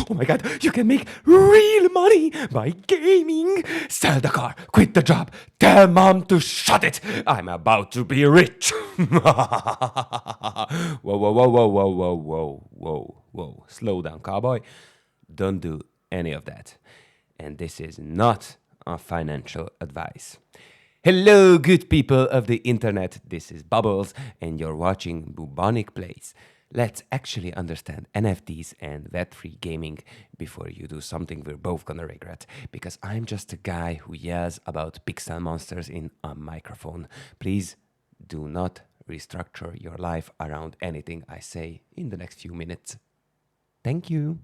Oh my god, you can make real money by gaming. Sell the car, quit the job, tell mom to shut it. I'm about to be rich. Whoa, whoa, whoa, whoa, whoa, whoa, whoa, whoa, whoa. Slow down, cowboy. Don't do any of that. And this is not a financial advice. Hello, good people of the internet. This is Bubbles, and you're watching Bubonic Plays. Let's actually understand NFTs and Web3 gaming before you do something we're both gonna regret. Because I'm just a guy who yells about pixel monsters in a microphone. Please do not restructure your life around anything I say in the next few minutes. Thank you.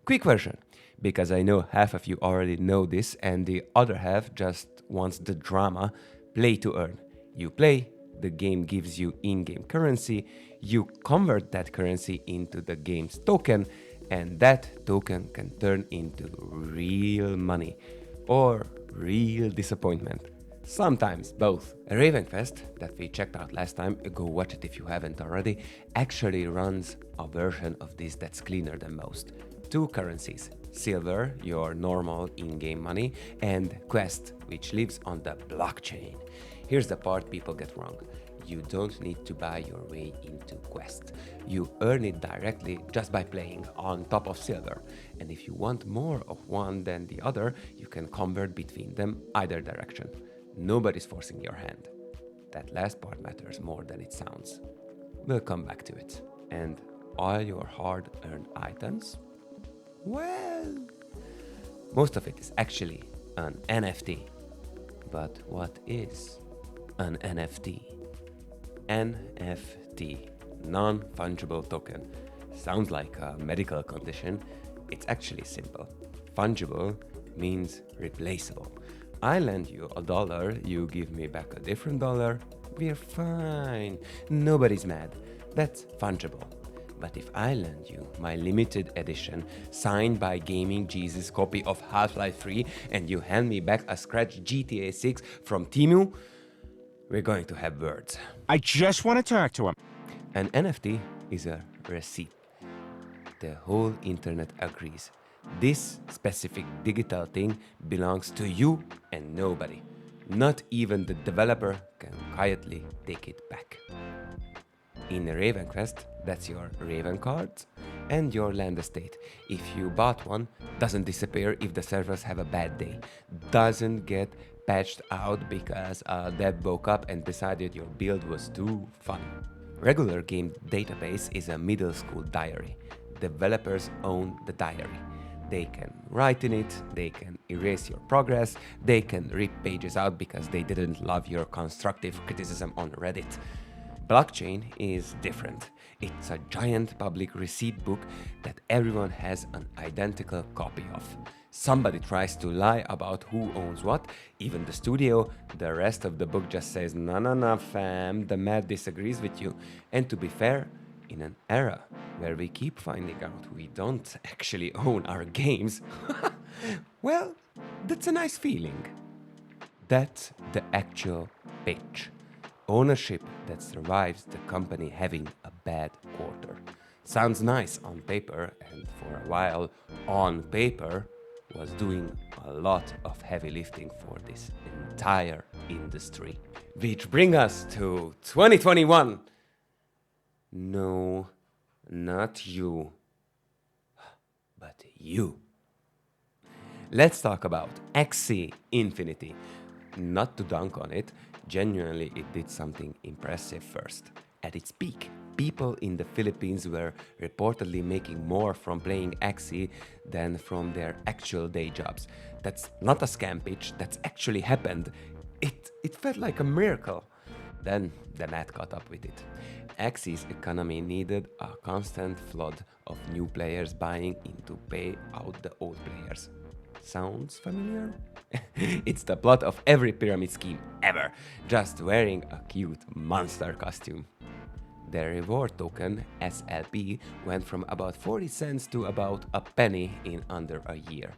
Quick version, because I know half of you already know this and the other half just wants the drama. Play to earn. You play, the game gives you in-game currency, you convert that currency into the game's token, and that token can turn into real money or real disappointment. Sometimes both. RavenQuest, that we checked out last time, go watch it if you haven't already, actually runs a version of this that's cleaner than most. Two currencies, silver, your normal in-game money, and Quest, which lives on the blockchain. Here's the part people get wrong. You don't need to buy your way into Quest. You earn it directly just by playing on top of silver. And if you want more of one than the other, you can convert between them either direction. Nobody's forcing your hand. That last part matters more than it sounds. We'll come back to it. And all your hard-earned items? Well, most of it is actually an NFT. But what is an NFT? NFT, non-fungible token. Sounds like a medical condition. It's actually simple. Fungible means replaceable. I lend you $1, you give me back a different dollar, we're fine. Nobody's mad. That's fungible. But if I lend you my limited edition, signed by Gaming Jesus copy of Half-Life 3, and you hand me back a scratch GTA 6 from Temu, we're going to have words. I just want to talk to him. An NFT is a receipt. The whole internet agrees. This specific digital thing belongs to you and nobody. Not even the developer can quietly take it back. In RavenQuest, that's your Raven cards and your land estate. If you bought one, doesn't disappear if the servers have a bad day. Doesn't get patched out because a dev woke up and decided your build was too fun. Regular game database is a middle school diary. Developers own the diary. They can write in it, they can erase your progress, they can rip pages out because they didn't love your constructive criticism on Reddit. Blockchain is different. It's a giant public receipt book that everyone has an identical copy of. Somebody tries to lie about who owns what, even the studio, the rest of the book just says, nah, fam, the math disagrees with you. And to be fair, in an era where we keep finding out we don't actually own our games, well, that's a nice feeling. That's the actual pitch. Ownership that survives the company having a bad quarter. Sounds nice on paper, and for a while, on paper, was doing a lot of heavy lifting for this entire industry. Which brings us to 2021. No, not you, but you. Let's talk about Axie Infinity. Not to dunk on it, genuinely it did something impressive first. At its peak, people in the Philippines were reportedly making more from playing Axie than from their actual day jobs. That's not a scam pitch, that's actually happened. It felt like a miracle. Then the math caught up with it. Axie's economy needed a constant flood of new players buying in to pay out the old players. Sounds familiar? It's the plot of every pyramid scheme ever, just wearing a cute monster costume. The reward token, SLP, went from about 40 cents to about a penny in under a year.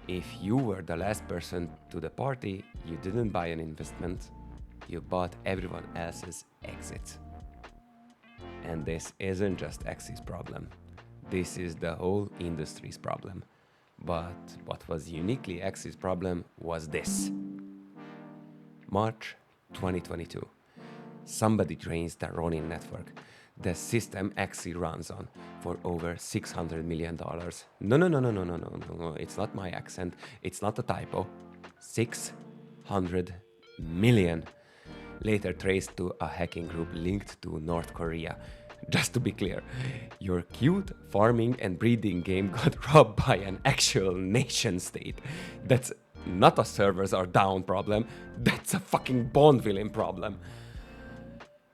If you were the last person to the party, you didn't buy an investment, you bought everyone else's exit. And this isn't just Axie's problem. This is the whole industry's problem. But what was uniquely Axie's problem was this. March 2022. Somebody drains the Ronin network, the system Axie runs on, for over $600 million. No, it's not my accent, it's not a typo. 600 million. Later traced to a hacking group linked to North Korea. Just to be clear, your cute farming and breeding game got robbed by an actual nation state. That's not a servers are down problem, that's a fucking Bond villain problem.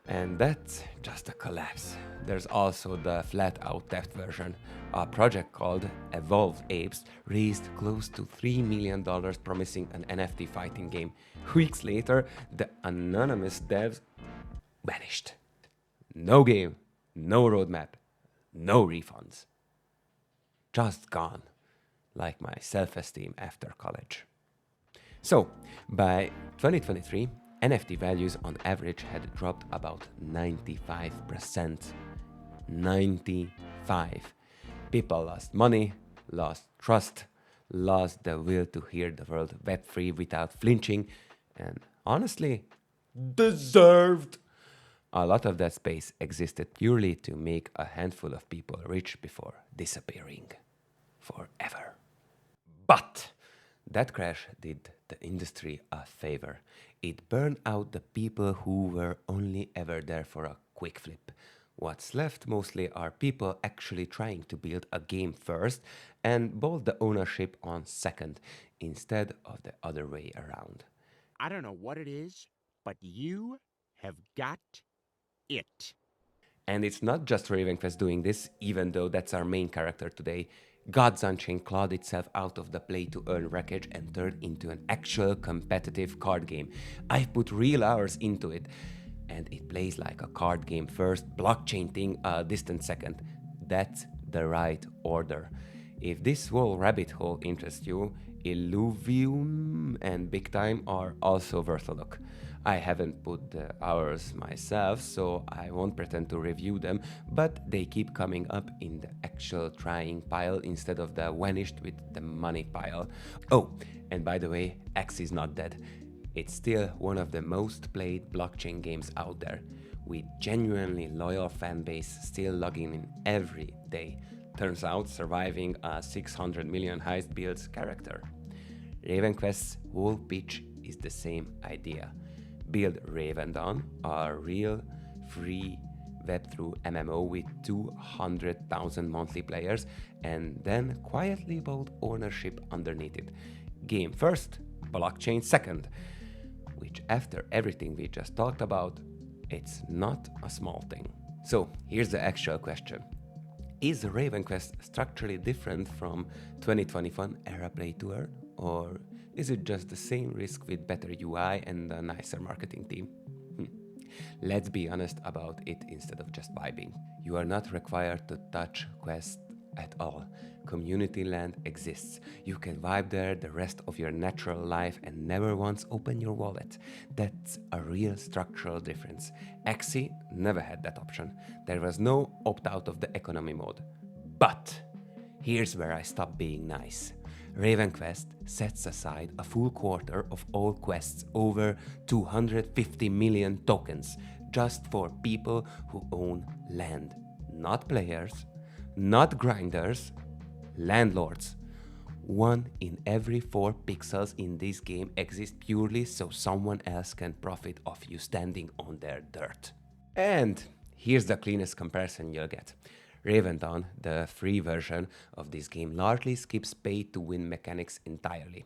And that's just a collapse. There's also the flat-out theft version. A project called Evolved Apes raised close to $3 million promising an NFT fighting game. Weeks later, the anonymous devs vanished. No game, no roadmap, no refunds. Just gone, like my self-esteem after college. So, by 2023, NFT values on average had dropped about 95%. 95. People lost money, lost trust, lost the will to hear the word Web3 without flinching, and honestly, deserved. A lot of that space existed purely to make a handful of people rich before disappearing forever. But that crash did the industry a favor. It burned out the people who were only ever there for a quick flip. What's left mostly are people actually trying to build a game first and bolt the ownership on second, instead of the other way around. I don't know what it is, but you have got it. And it's not just RavenQuest doing this, even though that's our main character today. Gods Unchained clawed itself out of the play-to-earn wreckage and turned into an actual competitive card game. I've put real hours into it, and it plays like a card game first, blockchain thing a distant second. That's the right order. If this whole rabbit hole interests you, Illuvium and Big Time are also worth a look. I haven't put the hours myself, so I won't pretend to review them, but they keep coming up in the actual trying pile instead of the vanished with the money pile. Oh, and by the way, Axie is not dead. It's still one of the most played blockchain games out there, with genuinely loyal fan base still logging in every day. Turns out surviving a 600 million heist builds character. RavenQuest's whole pitch is the same idea. Build Raven Dawn, a real free Web3 MMO with 200,000 monthly players, and then quietly build ownership underneath it. Game first, blockchain second. Which, after everything we just talked about, it's not a small thing. So here's the actual question. Is RavenQuest structurally different from 2021 era play to earn? Or is it just the same risk with better UI and a nicer marketing team? Let's be honest about it instead of just vibing. You are not required to touch Quest at all. Community land exists. You can vibe there the rest of your natural life and never once open your wallet. That's a real structural difference. Axie never had that option. There was no opt-out of the economy mode. But here's where I stop being nice. RavenQuest sets aside a full quarter of all quests, over 250 million tokens, just for people who own land. Not players, not grinders, landlords. 1 in every 4 pixels in this game exists purely so someone else can profit off you standing on their dirt. And here's the cleanest comparison you'll get. Raven Dawn, the free version of this game, largely skips pay-to-win mechanics entirely.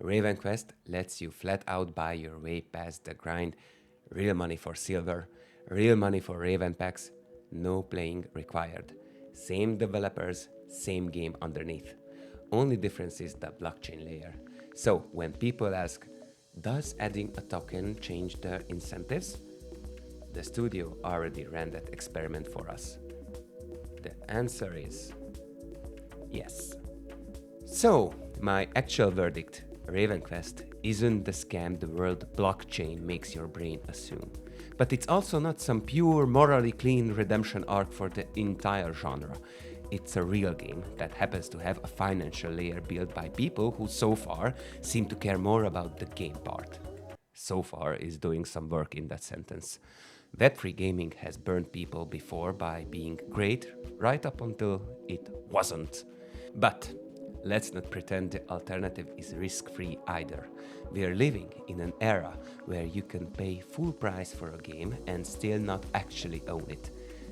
RavenQuest lets you flat out buy your way past the grind. Real money for silver, real money for Raven packs, no playing required. Same developers, same game underneath. Only difference is the blockchain layer. So when people ask, does adding a token change the incentives? The studio already ran that experiment for us. The answer is yes. So, my actual verdict, RavenQuest isn't the scam the world blockchain makes your brain assume. But it's also not some pure morally clean redemption arc for the entire genre. it's a real game that happens to have a financial layer built by people who so far seem to care more about the game part. So far is doing some work in that sentence. Web3 gaming has burned people before by being great right up until it wasn't. But let's not pretend the alternative is risk-free either. We are living in an era where you can pay full price for a game and still not actually own it.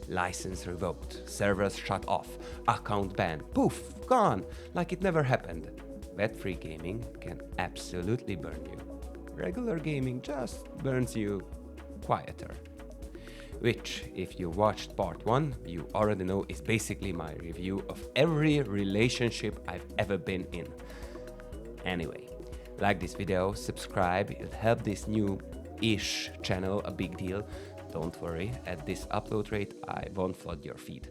License revoked, servers shut off, account banned, poof, gone, like it never happened. Web3 gaming can absolutely burn you. Regular gaming just burns you quieter. Which, if you watched part 1, you already know is basically my review of every relationship I've ever been in. Anyway, like this video, subscribe, it'll help this new-ish channel a big deal. Don't worry, at this upload rate, I won't flood your feed.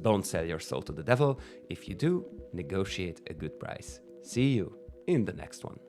Don't sell your soul to the devil. If you do, negotiate a good price. See you in the next one.